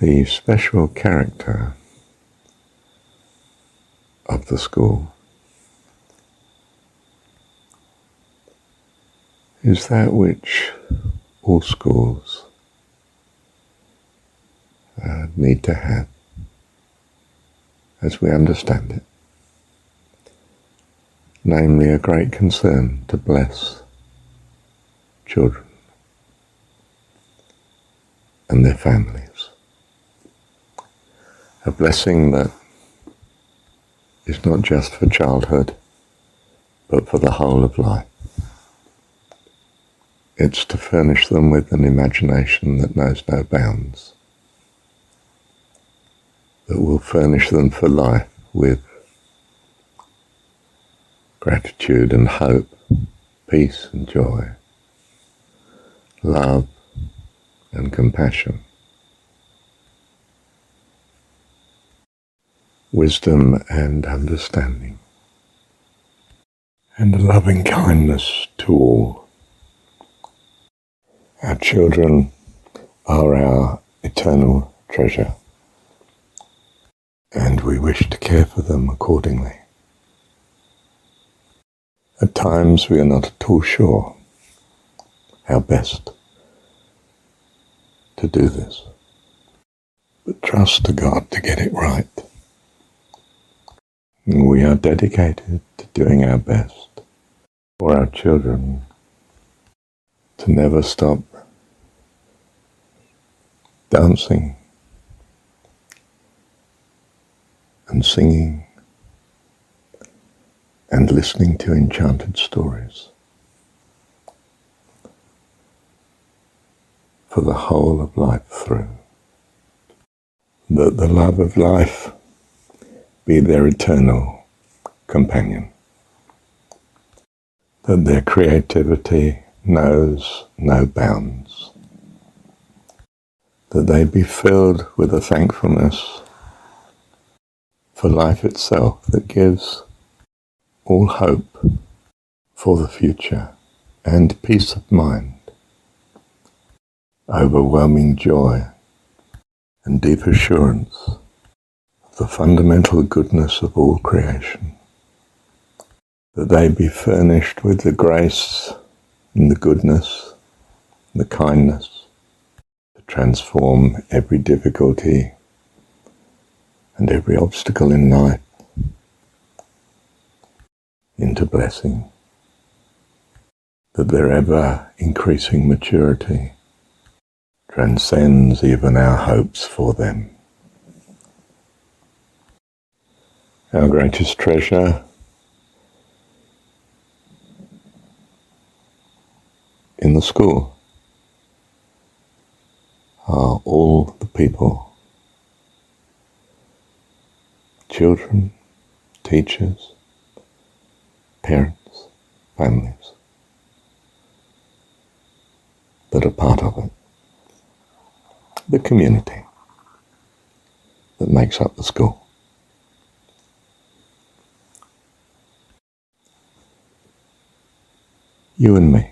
The special character of the school is that which all schools need to have, as we understand it, namely a great concern to bless children and their families. A blessing that is not just for childhood, but for the whole of life. It's to furnish them with an imagination that knows no bounds, that will furnish them for life with gratitude and hope, peace and joy, love and compassion, wisdom and understanding, and a loving kindness to all. Our children are our eternal treasure, and we wish to care for them accordingly. At times we are not at all sure how best to do this, but trust to God to get it right. And we are dedicated to doing our best for our children, to never stop dancing and singing and listening to enchanted stories for the whole of life through, that the love of life be their eternal companion, that their creativity knows no bounds, that they be filled with a thankfulness for life itself that gives all hope for the future and peace of mind, overwhelming joy and deep assurance of the fundamental goodness of all creation, that they be furnished with the grace and the goodness and the kindness to transform every difficulty and every obstacle in life into blessing, that their ever-increasing maturity transcends even our hopes for them. Our greatest treasure in the school are all the people, children, teachers, parents, families that are part of it, the community that makes up the school. You and me.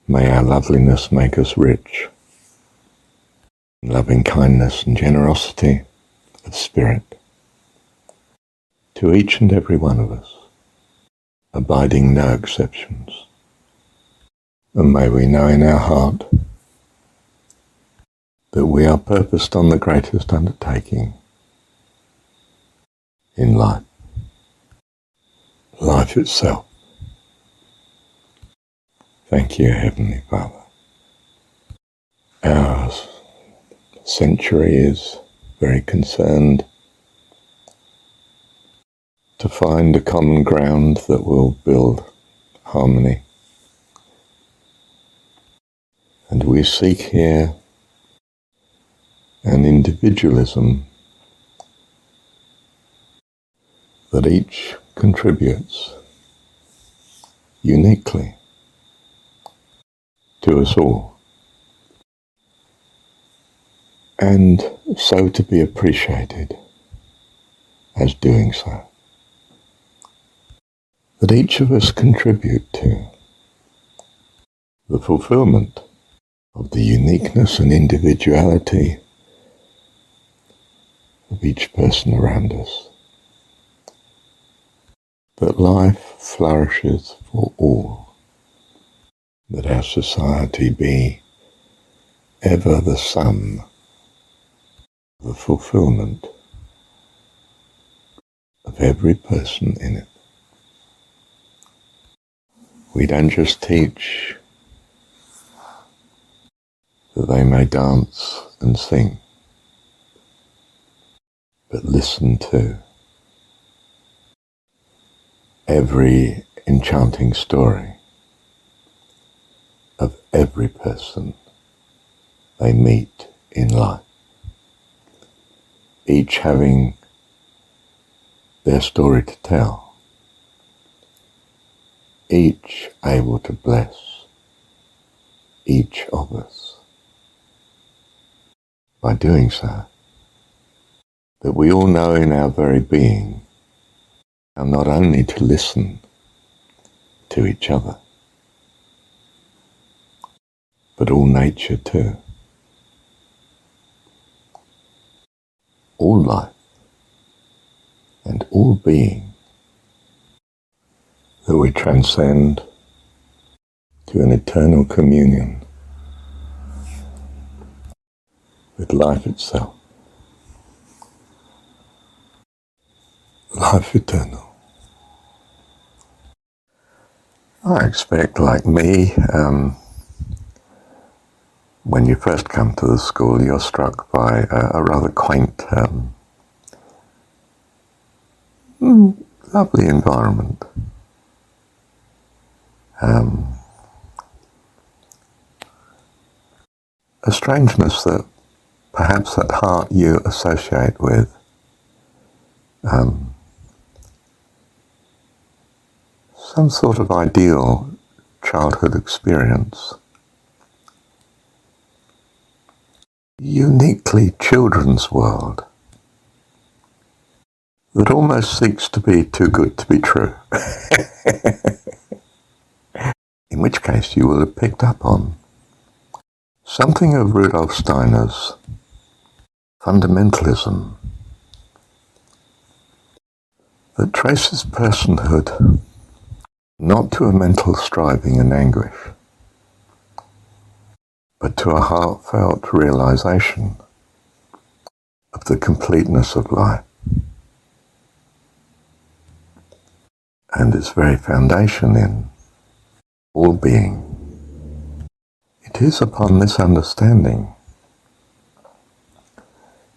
May our loveliness make us rich in loving kindness and generosity of spirit to each and every one of us, abiding no exceptions. And may we know in our heart that we are purposed on the greatest undertaking in life, life itself. Thank you, Heavenly Father. Our century is very concerned to find a common ground that will build harmony. And we seek here an individualism that each contributes uniquely to us all, and so to be appreciated as doing so. That each of us contribute to the fulfillment of the uniqueness and individuality of each person around us, that life flourishes for all, that our society be ever the sum, the fulfillment of every person in it. We don't just teach that they may dance and sing, but listen to every enchanting story of every person they meet in life, each having their story to tell, each able to bless each of us. By doing so, that we all know in our very being how not only to listen to each other, but all nature too, all life and all being, that we transcend to an eternal communion with life itself, life eternal. I expect, like me, when you first come to the school, you're struck by a rather quaint, lovely environment. A strangeness that perhaps at heart you associate with some sort of ideal childhood experience, uniquely children's world that almost seeks to be too good to be true. In which case you will have picked up on something of Rudolf Steiner's fundamentalism that traces personhood not to a mental striving and anguish, but to a heartfelt realization of the completeness of life and its very foundation in all being. It is upon this understanding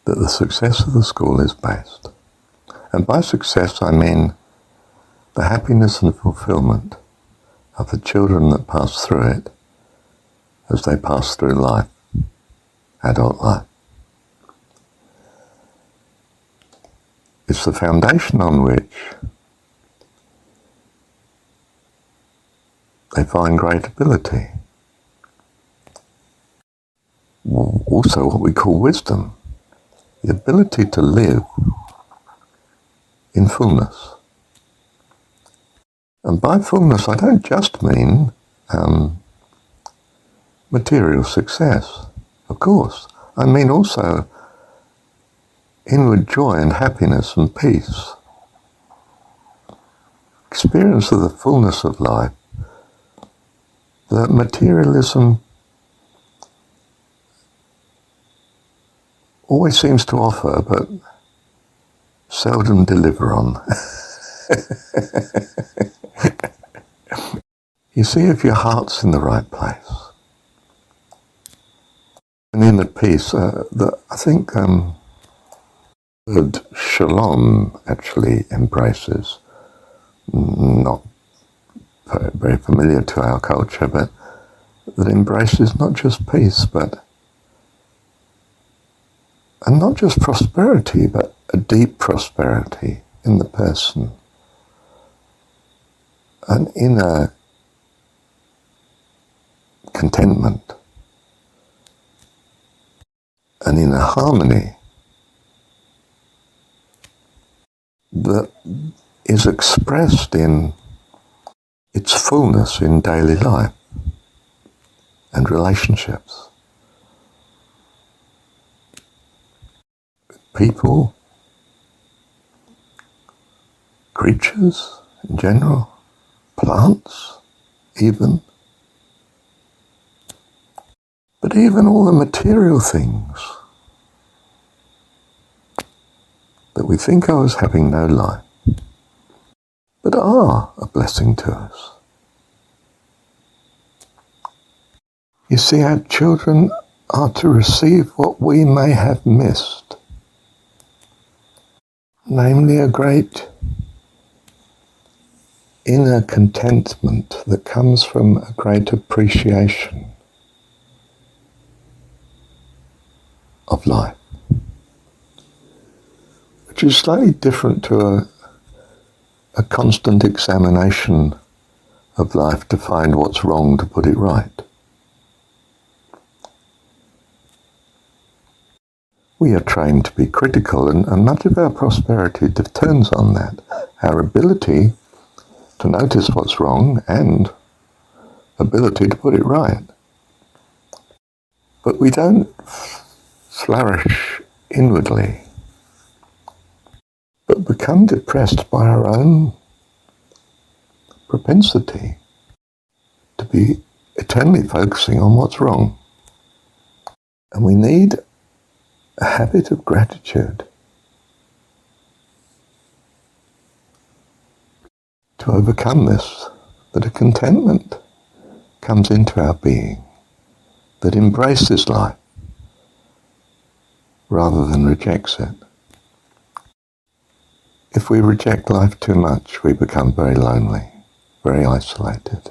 that the success of the school is based. And by success I mean the happiness and fulfillment of the children that pass through it as they pass through life, adult life. It's the foundation on which they find great ability. Also what we call wisdom, the ability to live in fullness. And by fullness I don't just mean material success, of course. I mean also inward joy and happiness and peace. Experience of the fullness of life that materialism always seems to offer but seldom deliver on. You see, if your heart's in the right place and in the peace, that I think the word shalom actually embraces, not very familiar to our culture, but that embraces not just peace, and not just prosperity, but a deep prosperity in the person, an inner contentment, an inner harmony that is expressed in its fullness in daily life and relationships. People, creatures in general, plants even, but even all the material things that we think of as having no life, but are a blessing to us. You see, our children are to receive what we may have missed, namely a great inner contentment that comes from a great appreciation of life, which is slightly different to a constant examination of life to find what's wrong, to put it right. We are trained to be critical, and much of our prosperity turns on that, our ability to notice what's wrong and ability to put it right. But we don't flourish inwardly, but become depressed by our own propensity to be eternally focusing on what's wrong. And we need a habit of gratitude to overcome this, that a contentment comes into our being that embraces life rather than rejects it. If we reject life too much, we become very lonely, very isolated.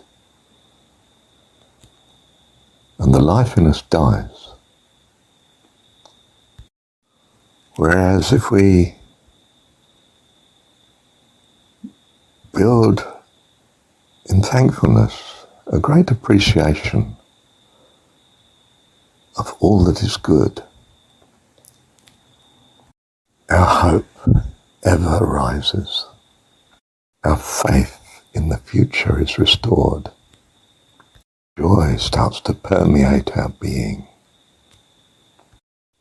And the life in us dies. Whereas if we build in thankfulness a great appreciation of all that is good, our hope ever rises. Our faith in the future is restored. Joy starts to permeate our being.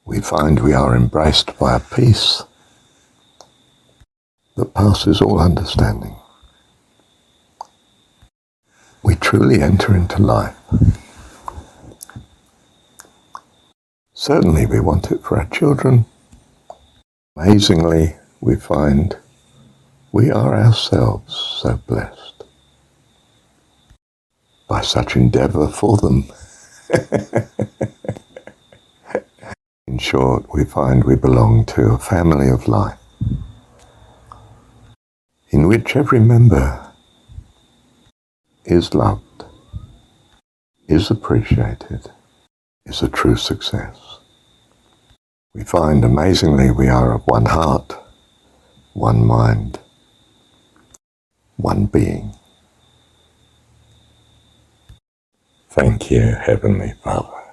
We find we are embraced by a peace that passes all understanding. We truly enter into life. Certainly we want it for our children. Amazingly, we find we are ourselves so blessed by such endeavour for them. In short, we find we belong to a family of life in which every member is loved, is appreciated, is a true success. We find amazingly we are of one heart, one mind, one being. Thank you, Heavenly Father.